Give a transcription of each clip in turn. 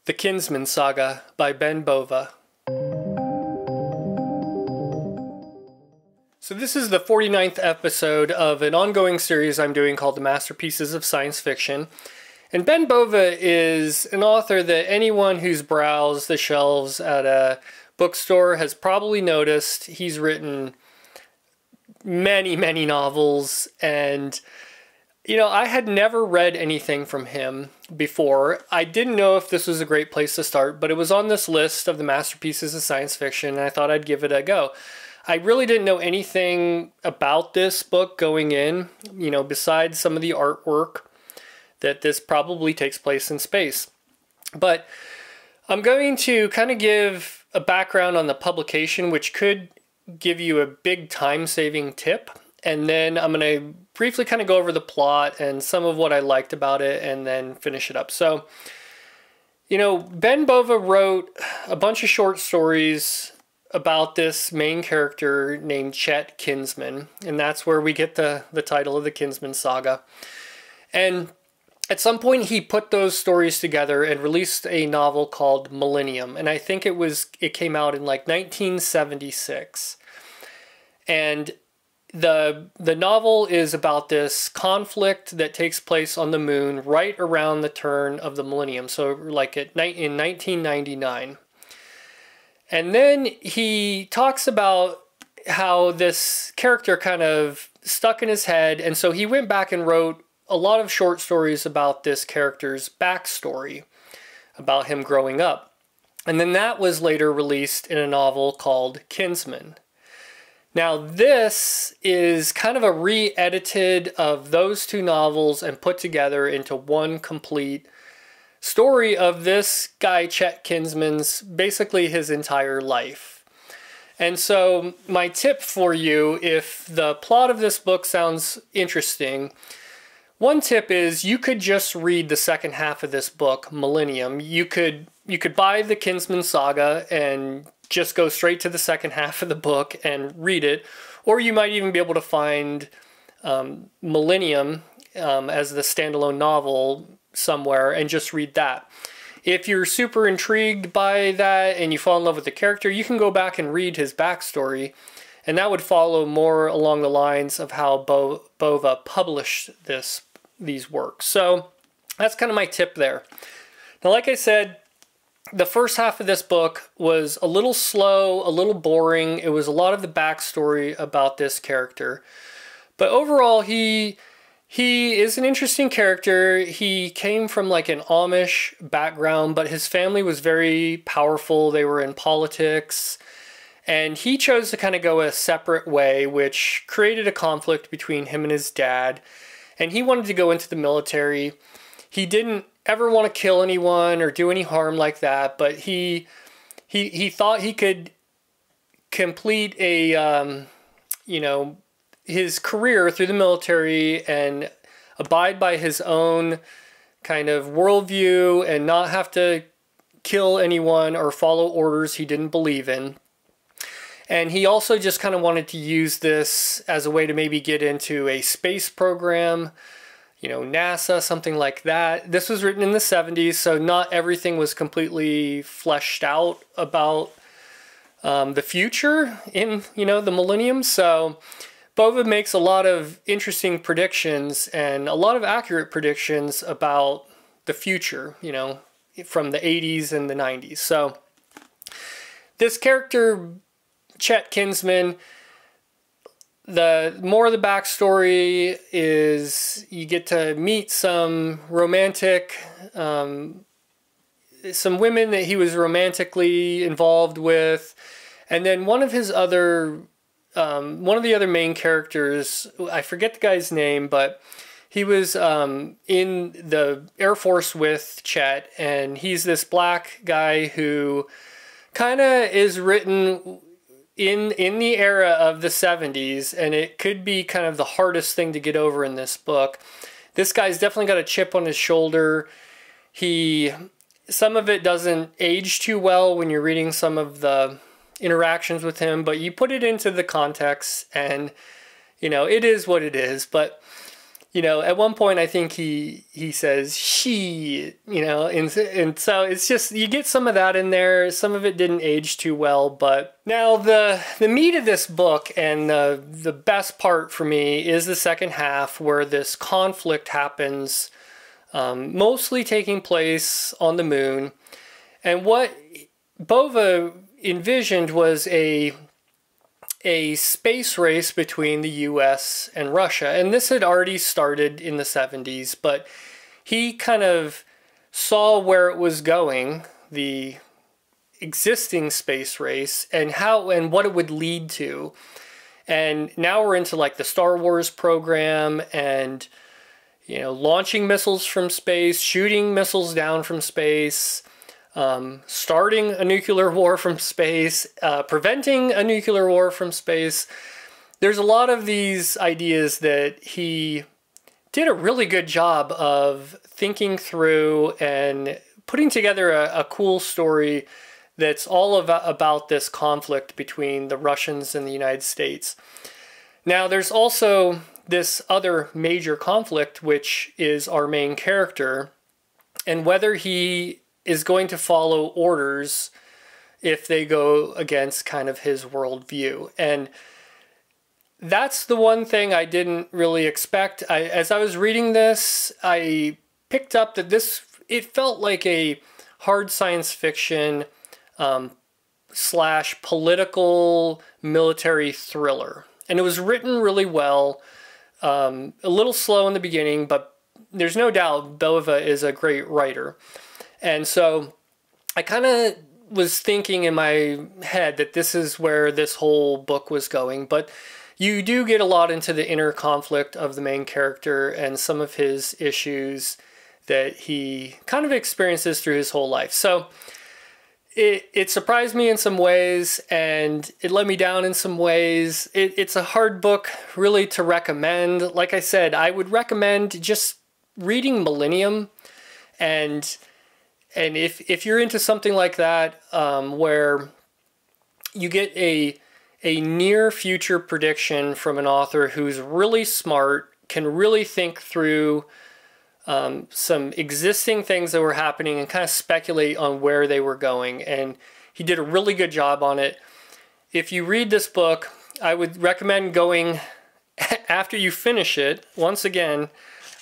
The Kinsman Saga by Bova. So this is the 49th episode of an ongoing series I'm doing called The Masterpieces of Science Fiction. And Bova is an author that anyone who's browsed the shelves at a bookstore has probably noticed. He's written many novels, and I had never read anything from him before. I didn't know if this was a great place to start, but it was on this list of the masterpieces of science fiction, and I thought I'd give it a go. I really didn't know anything about this book going in, besides some of the artwork, that this probably takes place in space. But I'm going to kind of give a background on the publication, which could give you a big time-saving tip. And then I'm going to briefly kind of go over the plot and some of what I liked about it and then finish it up. So, Bova wrote a bunch of short stories about this main character named Chet Kinsman. And that's where we get the title of the Kinsman Saga. And at some point he put those stories together and released a novel called Millennium. And I think it came out in like 1976. And the novel is about this conflict that takes place on the moon right around the turn of the millennium, so like in 1999. And then he talks about how this character kind of stuck in his head, and so he went back and wrote a lot of short stories about this character's backstory, about him growing up. And then that was later released in a novel called Kinsman. Now this is kind of a re-edited of those two novels and put together into one complete story of this guy Chet Kinsman's basically his entire life. And so my tip for you, if the plot of this book sounds interesting, one tip is you could just read the second half of this book, Millennium. You could buy the Kinsman Saga and just go straight to the second half of the book and read it. Or you might even be able to find Millennium as the standalone novel somewhere and just read that. If you're super intrigued by that and you fall in love with the character, you can go back and read his backstory, and that would follow more along the lines of how Bova published these works. So that's kind of my tip there. Now, like I said, the first half of this book was a little slow, a little boring. It was a lot of the backstory about this character. But overall, he is an interesting character. He came from like an Amish background, but his family was very powerful. They were in politics. And he chose to kind of go a separate way, which created a conflict between him and his dad. And he wanted to go into the military. He didn't ever want to kill anyone or do any harm like that, but he thought he could complete a his career through the military and abide by his own kind of worldview and not have to kill anyone or follow orders he didn't believe in. And he also just kind of wanted to use this as a way to maybe get into a space program, NASA, something like that. This was written in the 70s, so not everything was completely fleshed out about the future in, the millennium. So Bova makes a lot of interesting predictions and a lot of accurate predictions about the future, from the 80s and the 90s. So this character, Chet Kinsman, the more of the backstory is you get to meet some romantic, some women that he was romantically involved with, and then one of the other main characters, I forget the guy's name, but he was in the Air Force with Chet, and he's this black guy who kind of is written in the era of the 70s, and it could be kind of the hardest thing to get over in this book. This guy's definitely got a chip on his shoulder. Some of it doesn't age too well when you're reading some of the interactions with him, but you put it into the context and, it is what it is. But you know, at one point I think he says she, you know, and so it's just, you get some of that in there. Some of it didn't age too well, but now the meat of this book and the best part for me is the second half, where this conflict happens, mostly taking place on the moon. And what Bova envisioned was a space race between the US and Russia. And this had already started in the 70s, but he kind of saw where it was going, the existing space race, and how and what it would lead to. And now we're into like the Star Wars program, and you know, launching missiles from space, shooting missiles down from space, starting a nuclear war from space, preventing a nuclear war from space. There's a lot of these ideas that he did a really good job of thinking through and putting together a cool story that's all about this conflict between the Russians and the United States. Now, there's also this other major conflict, which is our main character, and whether he is going to follow orders if they go against kind of his worldview. And that's the one thing I didn't really expect. As I was reading this, I picked up that it felt like a hard science fiction / political military thriller. And it was written really well, a little slow in the beginning, but there's no doubt Bova is a great writer. And so I kind of was thinking in my head that this is where this whole book was going, but you do get a lot into the inner conflict of the main character and some of his issues that he kind of experiences through his whole life. So it surprised me in some ways, and it let me down in some ways. It's a hard book really to recommend. Like I said, I would recommend just reading Millennium, and if you're into something like that, where you get a near future prediction from an author who's really smart, can really think through some existing things that were happening and kind of speculate on where they were going. And he did a really good job on it. If you read this book, I would recommend going after you finish it. Once again,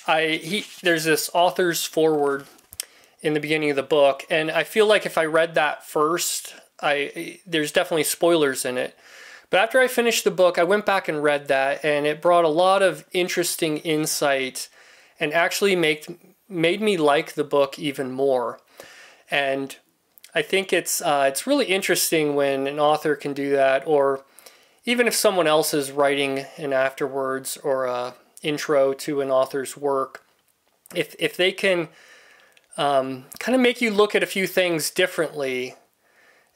there's this author's foreword in the beginning of the book, and I feel like if I read that first, there's definitely spoilers in it. But after I finished the book, I went back and read that, and it brought a lot of interesting insight and actually made me like the book even more. And I think it's really interesting when an author can do that, or even if someone else is writing an afterwards or a intro to an author's work, if they can kind of make you look at a few things differently,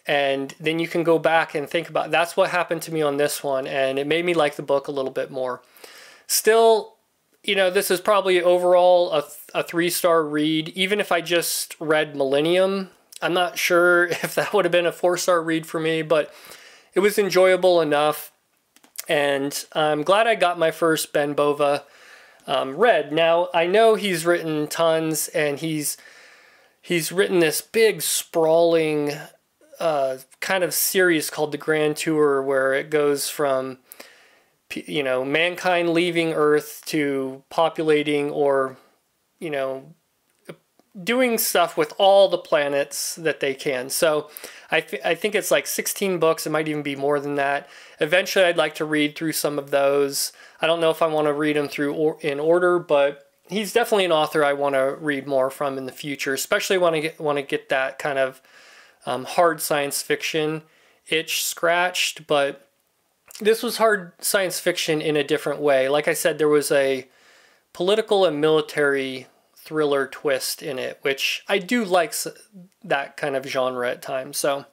and then you can go back and think about, that's what happened to me on this one, and it made me like the book a little bit more. Still, you know, this is probably overall a 3-star read. Even if I just read Millennium, I'm not sure if that would have been a 4-star read for me, but it was enjoyable enough, and I'm glad I got my first Ben Bova read. Now, I know he's written tons, and he's written this big, sprawling kind of series called The Grand Tour, where it goes from, you know, mankind leaving Earth to populating, or, you know, doing stuff with all the planets that they can. So I think it's like 16 books. It might even be more than that. Eventually, I'd like to read through some of those. I don't know if I want to read them through in order, but he's definitely an author I want to read more from in the future, especially want to get that kind of hard science fiction itch scratched. But this was hard science fiction in a different way. Like I said, there was a political and military thriller twist in it, which I do like that kind of genre at times. So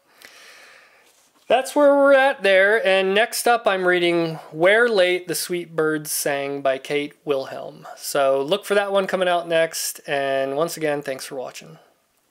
that's where we're at there. And next up, I'm reading Where Late the Sweet Birds Sang by Kate Wilhelm. So look for that one coming out next. And once again, thanks for watching.